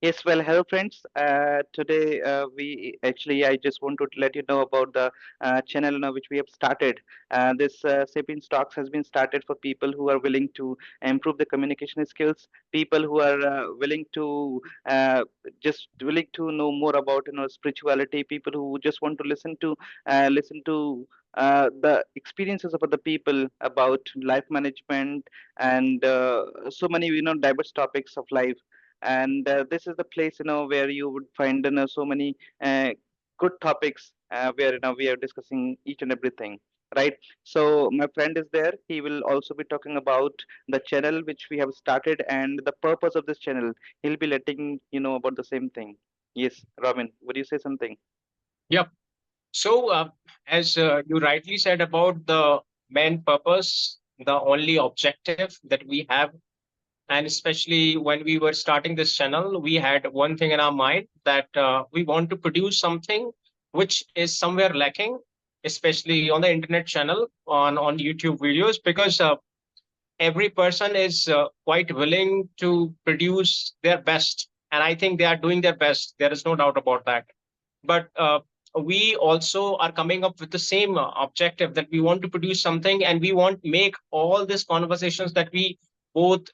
Yes, well, hello friends. Today I just want to let you know about the channel now which we have started. This Sapiens Talks has been started for people who are willing to improve the communication skills, people who are willing to just willing to know more about spirituality, people who just want to listen to the experiences of other people about life management and so many diverse topics of life. And this is the place where you would find so many good topics where we are discussing each and everything, right? So my friend is there. He will also be talking about the channel which we have started and the purpose of this channel. He'll be letting you know about the same thing. Yes, Robin, would you say something? Yep. So, as you rightly said about the main purpose, the only objective that we have, and especially when we were starting this channel, we had one thing in our mind that we want to produce something which is somewhere lacking, especially on the internet channel, on YouTube videos, because every person is quite willing to produce their best, and I think they are doing their best. There is no doubt about that. But we also are coming up with the same objective that we want to produce something, and we want to make all these conversations that we both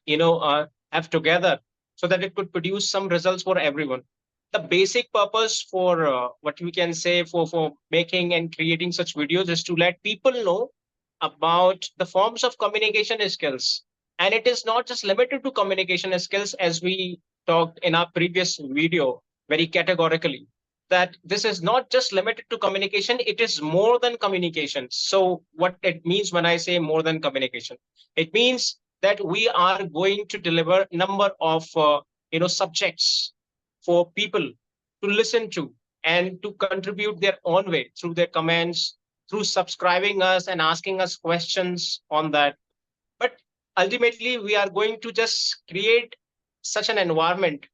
have together, so that it could produce some results for everyone. The basic purpose for what we can say for making and creating such videos is to let people know about the forms of communication skills. And it is not just limited to communication skills, as we talked in our previous video very categorically, that this is not just limited to communication, it is more than communication. So what it means when I say more than communication, it means that we are going to deliver number of subjects for people to listen to and to contribute their own way through their comments, through subscribing us and asking us questions on that. But ultimately, we are going to just create such an environment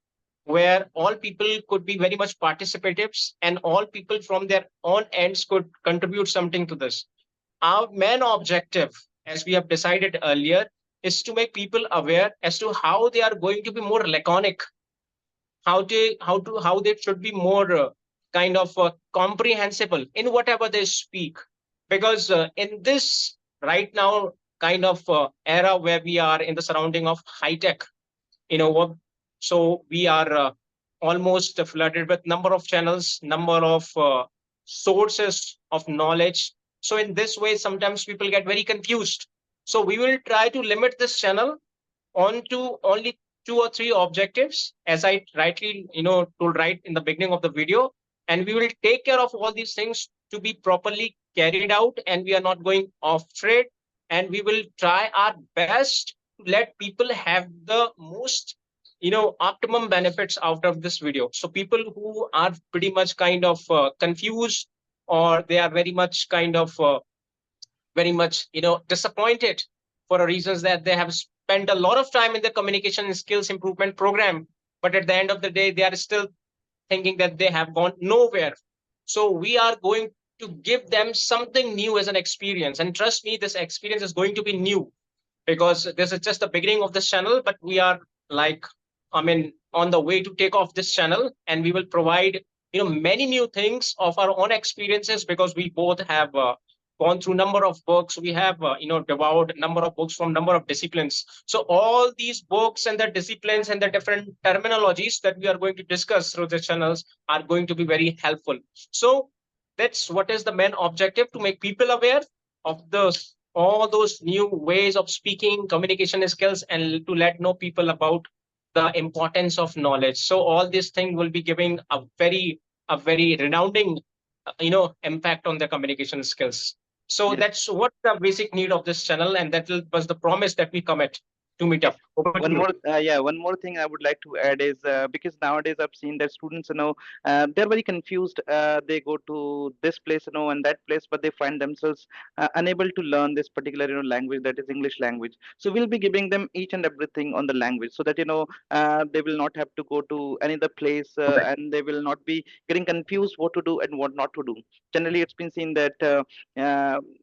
where all people could be very much participatives, and all people from their own ends could contribute something to this. Our main objective, as we have decided earlier, is to make people aware as to how they are going to be more laconic, how they should be more kind of comprehensible in whatever they speak. Because in this right now kind of era where we are in the surrounding of high tech, what so we are almost flooded with number of channels, number of sources of knowledge. So in this way sometimes people get very confused. So we will try to limit this channel onto only two or three objectives, as I rightly told right in the beginning of the video. And we will take care of all these things to be properly carried out, and we are not going off trade. And we will try our best to let people have the most optimum benefits out of this video. So people who are pretty much kind of confused, or they are very much disappointed for reasons that they have spent a lot of time in the communication skills improvement program, but at the end of the day they are still thinking that they have gone nowhere. So we are going to give them something new as an experience, and trust me, this experience is going to be new, because this is just the beginning of this channel. But we are like, I mean, on the way to take off this channel, and we will provide many new things of our own experiences, because we both have gone through number of books. We have devoured number of books from number of disciplines. So all these books and the disciplines and the different terminologies that we are going to discuss through the channels are going to be very helpful. So that's what is the main objective, to make people aware of those all those new ways of speaking, communication skills, and to let know people about the importance of knowledge. So all these things will be giving a very redounding impact on the communication skills. So Yes. that's what the basic need of this channel, and was the promise that we commit to meet Yes. up. Over to One you. more, one more thing I would like to add is because nowadays I've seen that students, they're very confused. They go to this place, and that place, but they find themselves unable to learn this particular, language, that is English language. So we'll be giving them each and everything on the language, so that they will not have to go to any other place, and they will not be getting confused what to do and what not to do. Generally, it's been seen that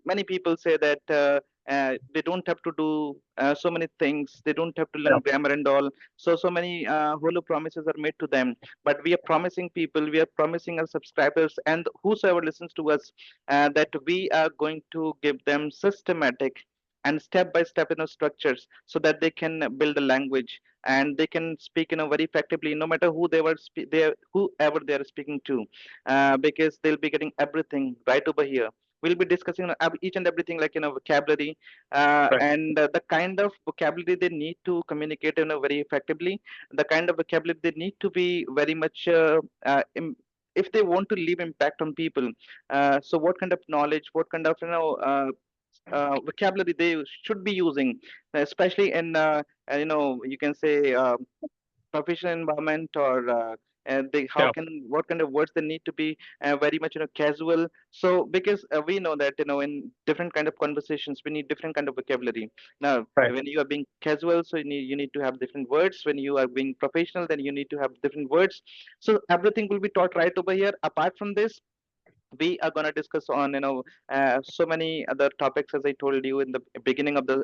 many people say that. They don't have to do so many things. They don't have to learn Yeah. grammar and all. So many hollow promises are made to them. But we are promising people, we are promising our subscribers and whosoever listens to us, that we are going to give them systematic and step by step structures, so that they can build a language and they can speak very effectively, no matter who they whoever they are speaking to, because they'll be getting everything right over here. We'll be discussing each and everything, like vocabulary, Right. and the kind of vocabulary they need to communicate very effectively, the kind of vocabulary they need to be very much if they want to leave impact on people. So what kind of knowledge, what kind of vocabulary they should be using, especially in you can say professional environment, or they how Yeah. can what kind of words they need to be very much casual. So because we know that in different kind of conversations we need different kind of vocabulary. Now Right. when you are being casual, so you need to have different words. When you are being professional, then you need to have different words. So everything will be taught right over here. Apart from this, we are going to discuss on so many other topics, as I told you in the beginning of the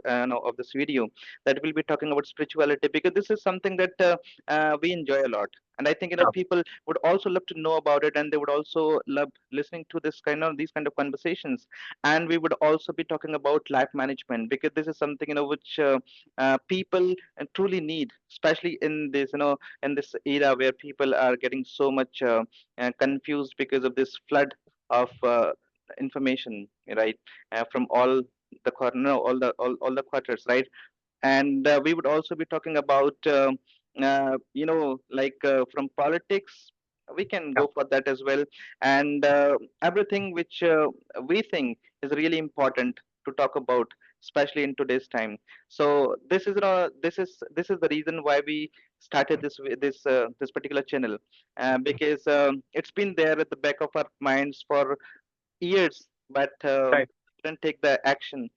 of this video, that we'll be talking about spirituality, because this is something that we enjoy a lot. And I think Yeah. people would also love to know about it, and they would also love listening to these kind of conversations. And we would also be talking about life management, because this is something which people truly need, especially in this in this era where people are getting so much confused because of this flood of information, right? From all the corner, all the quarters, right? And we would also be talking about like from politics. We can Yeah. go for that as well. And everything which we think is really important to talk about, especially in today's time. So this is the reason why we started this particular channel, because it's been there at the back of our minds for years, but Right. didn't take the action.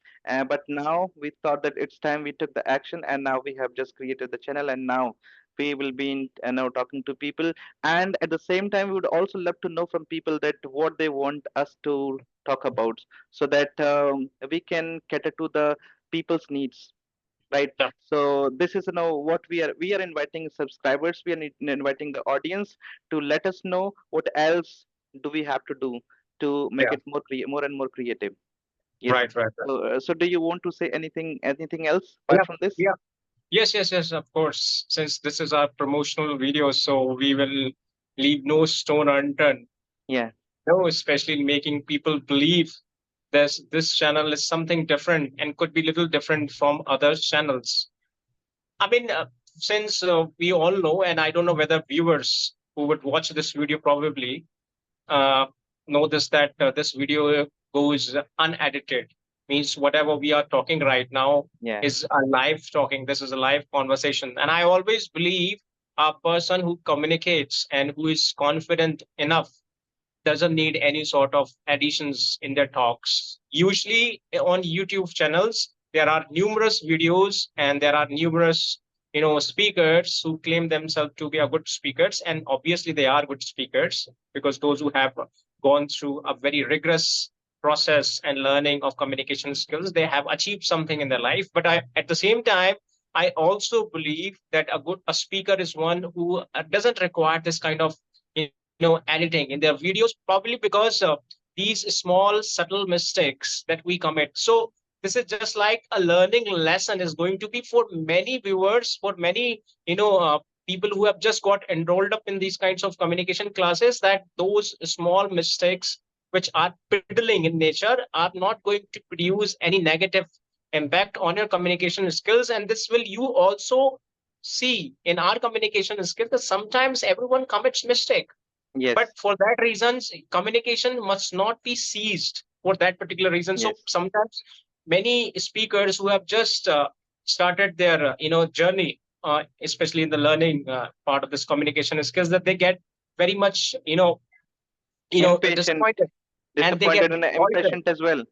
But now we thought that it's time we took the action, and now we have just created the channel, and now we will be now talking to people. And at the same time, we would also love to know from people that what they want us to talk about, so that we can cater to the people's needs, right? Yeah. So this is what we are inviting subscribers, we are inviting the audience to let us know what else do we have to do to make Yeah. it more and more creative. Yes. Right. Right. Right. So do you want to say anything else apart Yeah. from this? Yeah. Yes. Yes. Yes. Of course. Since this is our promotional video, so we will leave no stone unturned. Yeah. No, especially making people believe this channel is something different and could be little different from other channels. I mean, since we all know, and I don't know whether viewers who would watch this video probably uh, know this, that this video goes unedited. Means whatever we are talking right now Yeah. is a live talking. This is a live conversation, and I always believe a person who communicates and who is confident enough doesn't need any sort of additions in their talks. Usually on YouTube channels, there are numerous videos and there are numerous speakers who claim themselves to be a good speakers, and obviously they are good speakers because those who have gone through a very rigorous process and learning of communication skills, they have achieved something in their life. But at the same time, I also believe that a speaker is one who doesn't require this kind of editing in their videos, probably because these small subtle mistakes that we commit. So this is just like a learning lesson is going to be for many viewers, for many people who have just got enrolled up in these kinds of communication classes, that those small mistakes which are piddling in nature are not going to produce any negative impact on your communication skills. And this will you also see in our communication skills that sometimes everyone commits mistake, but Yes. for that reasons communication must not be seized for that particular reason. So Yes. sometimes many speakers who have just started their journey, especially in the learning part of this communication skills, that they get very much Impatient, disappointed, and they get disappointed, and faltered. impatient as well.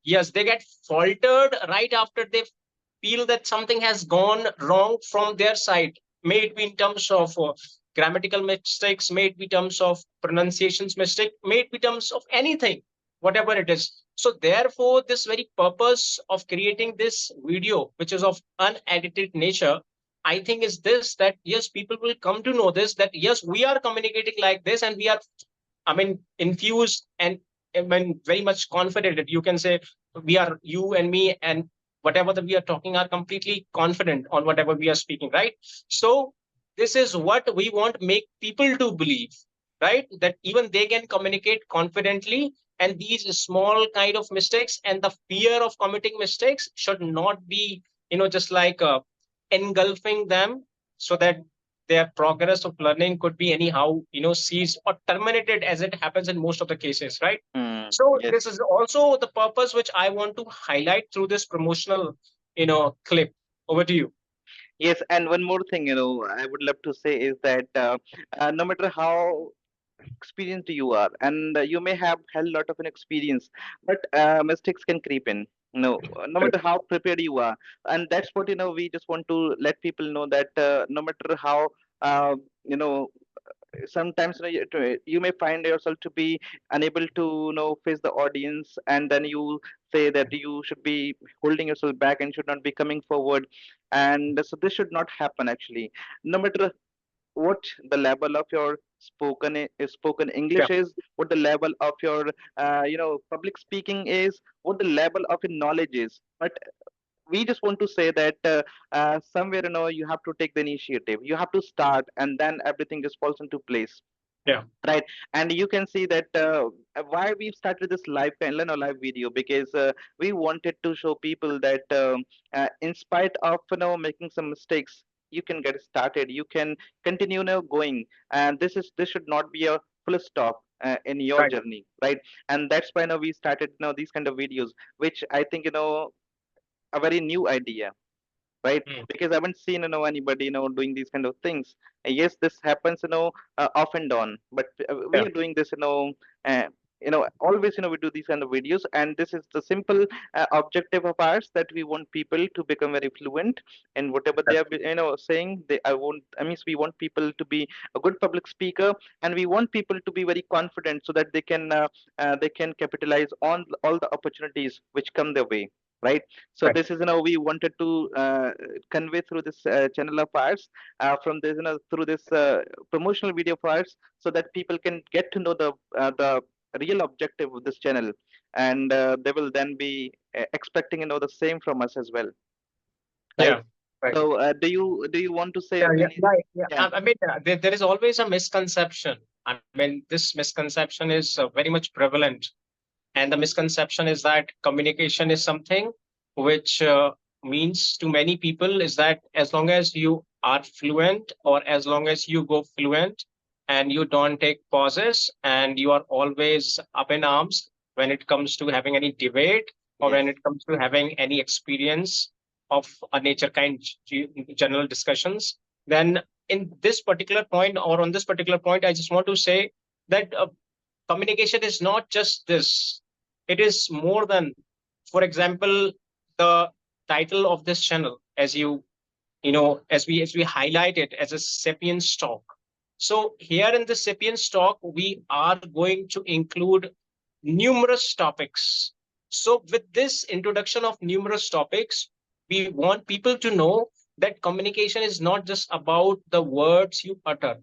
Yes, they get faltered right after they feel that something has gone wrong from their side, may it be in terms of grammatical mistakes, may it be terms of pronunciations mistake, may it be terms of anything. whatever it is. So therefore, this very purpose of creating this video, which is of unedited nature, I think is this, that yes, people will come to know this, that yes, we are communicating like this, and we are, I mean, infused and I mean, very much confident that you can say we are, you and me and whatever that we are talking are completely confident on whatever we are speaking, right? So this is what we want make people to believe, right? That even they can communicate confidently, and these small kind of mistakes and the fear of committing mistakes should not be, just like engulfing them, so that their progress of learning could be anyhow ceased or terminated, as it happens in most of the cases, right? So Yes. this is also the purpose which I want to highlight through this promotional clip. Over to you. Yes, and one more thing, I would love to say is that no matter how experienced you are, and you may have had a lot of an experience, but mistakes can creep in. No Correct. matter how prepared you are, and that's what we just want to let people know that no matter how uh, you know sometimes you may find yourself to be unable to face the audience, and then you say that you should be holding yourself back and should not be coming forward, and so this should not happen actually. No matter what the level of your spoken Yeah. English is, what the level of your public speaking is, what the level of your knowledge is, but we just want to say that somewhere you have to take the initiative, you have to start, and then everything just falls into place, Yeah. right? And you can see that why we started this live live video, because we wanted to show people that in spite of making some mistakes, you can get started, you can continue going, and this should not be a full stop in your Right. journey, right? And that's why now we started these kind of videos, which I think a very new idea, right? Mm. Because I haven't seen anybody doing these kind of things. Yes, this happens off and on, but we Yeah. are doing this uh, always we do these kind of videos, and this is the simple objective of ours, that we want people to become very fluent in whatever they Correct. are saying. I mean, we want people to be a good public speaker, and we want people to be very confident so that they can capitalize on all the opportunities which come their way, right? So Right. this is we wanted to convey through this channel of ours, from this through this promotional video of ours, so that people can get to know the real objective of this channel, and they will then be expecting the same from us as well, right? Yeah. Right. So do you want to say Yeah. Yeah. any? Right. Yeah. Yeah. I mean, there is always a misconception. I mean, this misconception is very much prevalent. And the misconception is that communication is something which means to many people is that as long as you are fluent, or as long as you go fluent and you don't take pauses and you are always up in arms when it comes to having any debate, or Yes. when it comes to having any experience of a nature kind general discussions, then in this particular point, or on this particular point, I just want to say that communication is not just this, it is more than, for example, the title of this channel, as as we highlight it as a sapiens talk. So here in the sapiens talk, we are going to include numerous topics. So with this introduction of numerous topics, we want people to know that communication is not just about the words you utter,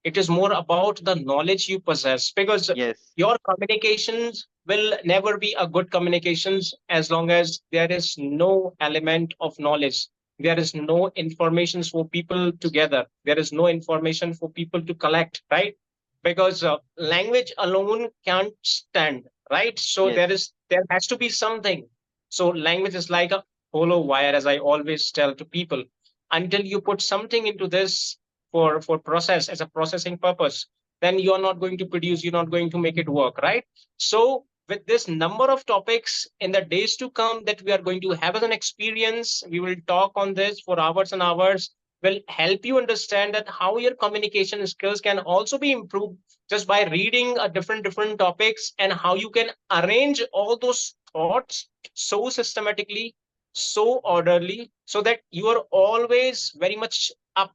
it is more about the knowledge you possess, because Yes. your communications will never be a good communications as long as there is no element of knowledge, there is no information for people to gather, there is no information for people to collect, right? Because language alone can't stand, right? So Yes. there has to be something. So language is like a hollow wire, as I always tell to people. Until you put something into this for process as a processing purpose, then you're not going to produce, you're not going to make it work, right? So with this number of topics in the days to come that we are going to have as an experience, we will talk on this for hours and hours, will help you understand that how your communication skills can also be improved just by reading a different topics, and how you can arrange all those thoughts so systematically, so orderly, so that you are always very much up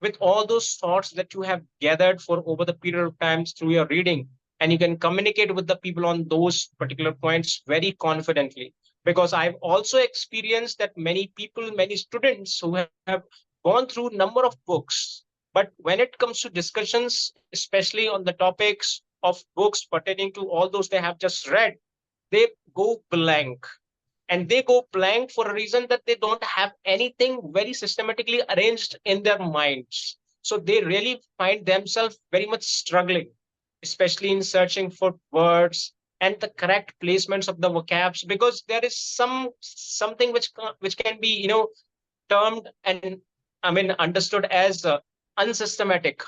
with all those thoughts that you have gathered for over the period of times through your reading. and you can communicate with the people on those particular points very confidently. Because I've also experienced that many people, many students who have gone through number of books, but when it comes to discussions, especially on the topics of books pertaining to all those they have just read, they go blank. And they go blank for a reason that they don't have anything very systematically arranged in their minds. So they really find themselves very much struggling, especially in searching for words and the correct placements of the vocabs, because there is something which can be, termed and, I mean, understood as unsystematic,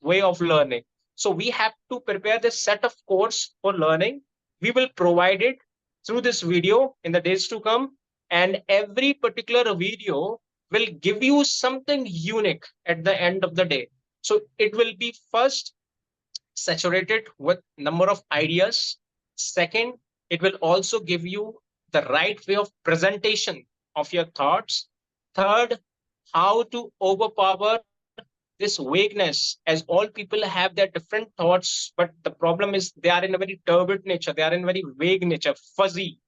way of learning. So we have to prepare this set of course for learning. We will provide it through this video in the days to come, and every particular video will give you something unique at the end of the day. So it will be first saturated with number of ideas. Second, it will also give you the right way of presentation of your thoughts. Third, how to overpower this vagueness, as all people have their different thoughts, but the problem is they are in a very turbid nature, they are in very vague nature, fuzzy.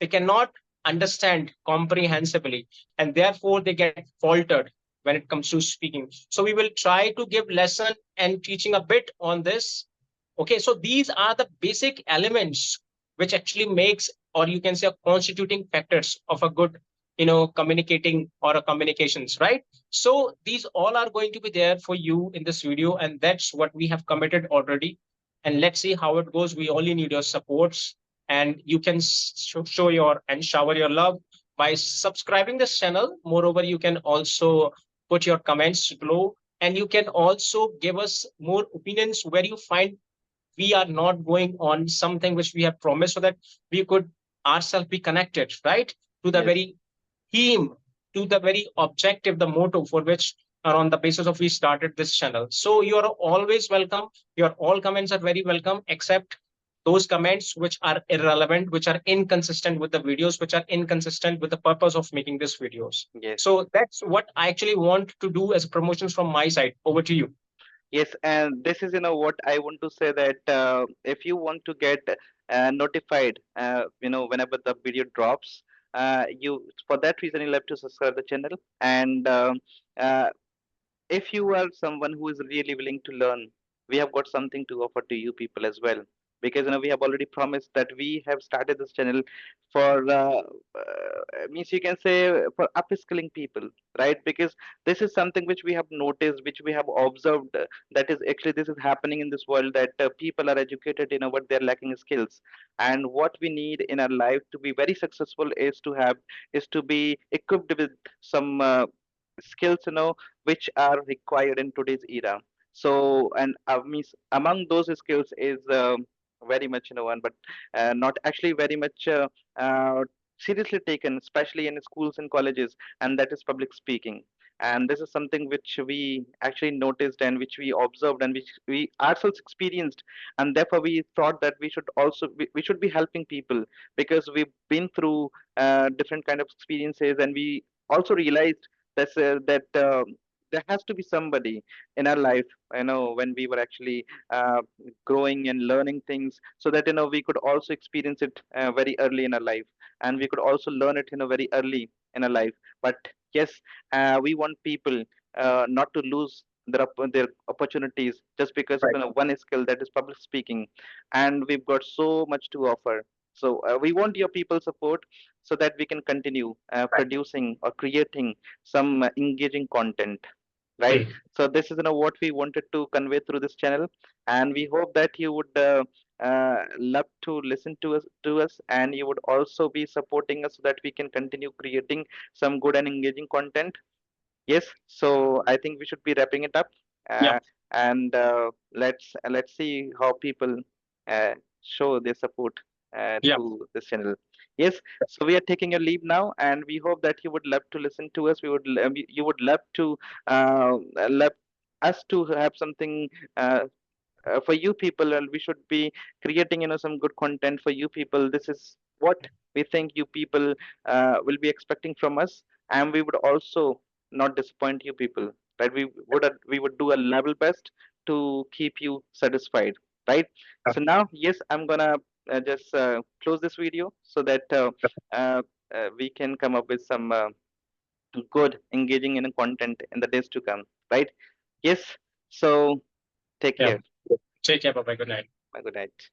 They cannot understand comprehensively, and therefore they get faltered when it comes to speaking. So we will try to give lesson and teaching a bit on this. Okay, so these are the basic elements which actually makes, or you can say, constituting factors of a good, communicating or a communications, right? So these all are going to be there for you in this video, and that's what we have committed already. And let's see how it goes. We only need your supports, and you can show your and shower your love by subscribing this channel. Moreover, you can also put your comments below, and you can also give us more opinions where you find we are not going on something which we have promised, so that we could ourselves be connected, right, to the Yes. very theme, to the very objective, the motto for which are on the basis of we started this channel. So you are always welcome. Your all comments are very welcome, except those comments which are irrelevant, which are inconsistent with the videos, which are inconsistent with the purpose of making these videos. Yes. So that's what I actually want to do as promotions from my side. Over to you. Yes, and this is, what I want to say, that if you want to get notified, whenever the video drops, you for that reason you'll have to subscribe the channel. And uh, if you are someone who is really willing to learn, we have got something to offer to you people as well. Because we have already promised that we have started this channel for means you can say for upskilling people, right? Because this is something which we have noticed, which we have observed, that is actually this is happening in this world, that people are educated, but they're lacking skills. And what we need in our life to be very successful is to be equipped with some skills, which are required in today's era. So, and means among those skills is very much, one, but not actually very much seriously taken, especially in schools and colleges, and that is public speaking. And this is something which we actually noticed and which we observed and which we ourselves experienced, and therefore we thought that we should be helping people, because we've been through different kind of experiences, and we also realized that there has to be somebody in our life, when we were actually growing and learning things, so that we could also experience it very early in our life, and we could also learn it very early in our life. But yes, we want people not to lose their opportunities just because of Right. one skill, that is public speaking. And we've got so much to offer. So we want your people support, so that we can continue Right. producing or creating some engaging content, right? Hmm. So this is what we wanted to convey through this channel, and we hope that you would love to listen to us, and you would also be supporting us, so that we can continue creating some good and engaging content. Yes, so I think we should be wrapping it up, Yeah. uh, and let's see how people uh, show their support Yeah. to this channel. Yes, so we are taking a leave now, and we hope that you would love to listen to us. You would love us to have something for you people, and we should be creating some good content for you people. This is what we think you people will be expecting from us, and we would also not disappoint you people, right? We would do a level best to keep you satisfied, right? So now, yes, I'm gonna just close this video so that uh, we can come up with some good engaging in content in the days to come, right? Yes. So take Yeah. care. Take care. Bye bye. Good night. Bye, good night.